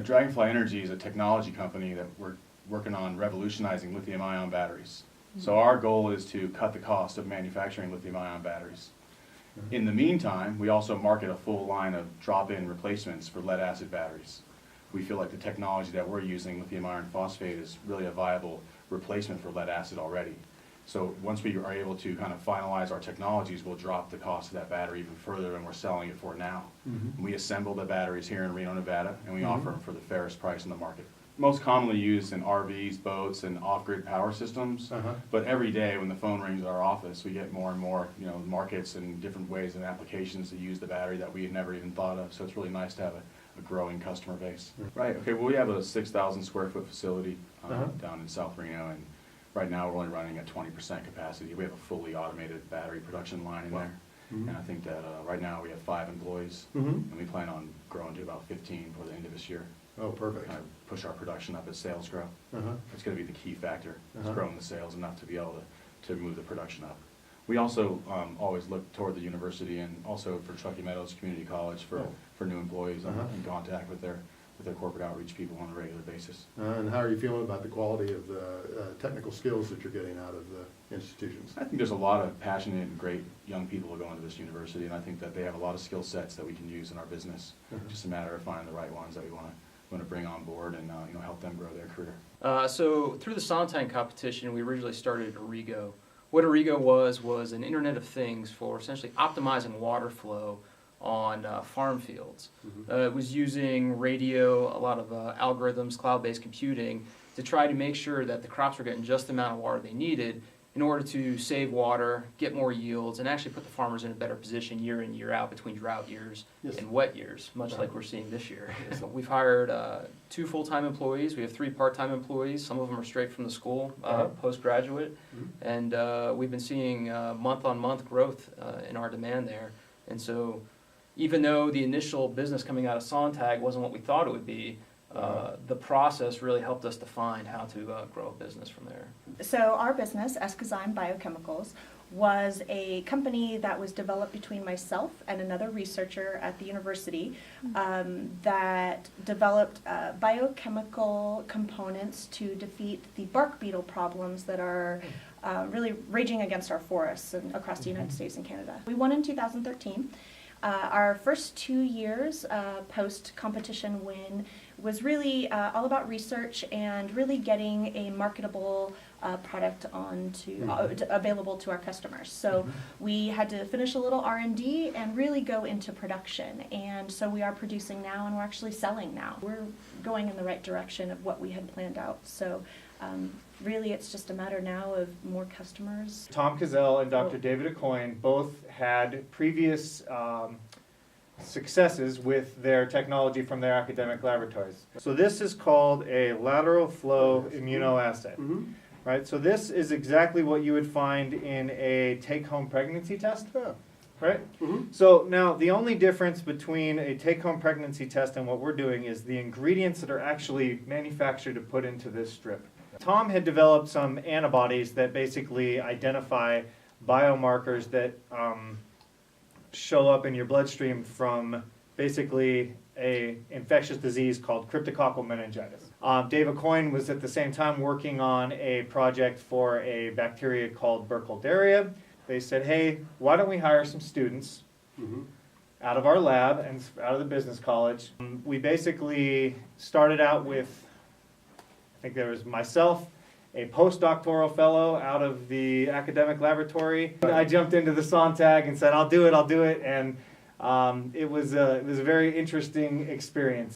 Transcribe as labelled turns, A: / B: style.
A: Dragonfly Energy is a technology company that we're working on revolutionizing lithium-ion batteries. So our goal is to cut the cost of manufacturing lithium-ion batteries. In the meantime, we also market a full line of drop-in replacements for lead-acid batteries. We feel like the technology that we're using, lithium iron phosphate, is really a viable replacement for lead-acid already. So once we are able to kind of finalize our technologies, we'll drop the cost of that battery even further than we're selling it for now. We assemble the batteries here in Reno, Nevada, and we offer them for the fairest price in the market. Most commonly used in RVs, boats, and off-grid power systems. But every day when the phone rings at our office, we get more and more, markets and different ways and applications to use the battery that we had never even thought of. So it's really nice to have a growing customer base. Right. Okay. Well, we have a 6,000 square foot facility down in South Reno, and right now we're only running at 20% capacity. We have a fully automated battery production line in there. And I think that right now we have 5 employees, and we plan on growing to about 15 for the end of this year.
B: Oh, perfect.
A: Kind of push our production up as sales grow. It's going to be the key factor. It's growing the sales enough to be able to move the production up. We also always look toward the university and also for Truckee Meadows Community College for new employees in contact with their corporate outreach people on a regular basis.
B: And how are you feeling about the quality of the technical skills that you're getting out of the institutions?
A: I think there's a lot of passionate and great young people who go into this university, and I think that they have a lot of skill sets that we can use in our business. Just a matter of finding the right ones that we want to bring on board and help them grow their career.
C: So through the Sontag competition, we originally started Origo. What Origo was an Internet of Things for essentially optimizing water flow on farm fields. It was using radio, a lot of algorithms, cloud-based computing to try to make sure that the crops were getting just the amount of water they needed in order to save water, get more yields, and actually put the farmers in a better position year in, year out between drought years and wet years, much like we're seeing this year. So we've hired 2 full-time employees. We have 3 part-time employees. Some of them are straight from the school, postgraduate. And we've been seeing month-on-month growth in our demand there. And so even though the initial business coming out of Sontag wasn't what we thought it would be, the process really helped us define how to grow a business from there.
D: So our business, Eskezyme Biochemicals, was a company that was developed between myself and another researcher at the university that developed biochemical components to defeat the bark beetle problems that are really raging against our forests and across the United States and Canada. We won in 2013. Our first 2 years post-competition win was really all about research and really getting a marketable product available to our customers. So we had to finish a little R&D and really go into production. And so we are producing now, and we're actually selling now. We're going in the right direction of what we had planned out. So really it's just a matter now of more customers.
E: Tom Cazell and Dr. David Acoyne both had previous successes with their technology from their academic laboratories. So this is called a lateral flow immunoassay. Right? So this is exactly what you would find in a take-home pregnancy test. Right? So now the only difference between a take-home pregnancy test and what we're doing is the ingredients that are actually manufactured to put into this strip. Tom had developed some antibodies that basically identify biomarkers that show up in your bloodstream from basically a infectious disease called cryptococcal meningitis. Dave Acoyne was at the same time working on a project for a bacteria called Burkholderia. They said, hey, why don't we hire some students out of our lab and out of the business college. We basically started out with, I think there was myself, a postdoctoral fellow out of the academic laboratory. I jumped into the Sontag and said, I'll do it, and it was a very interesting experience.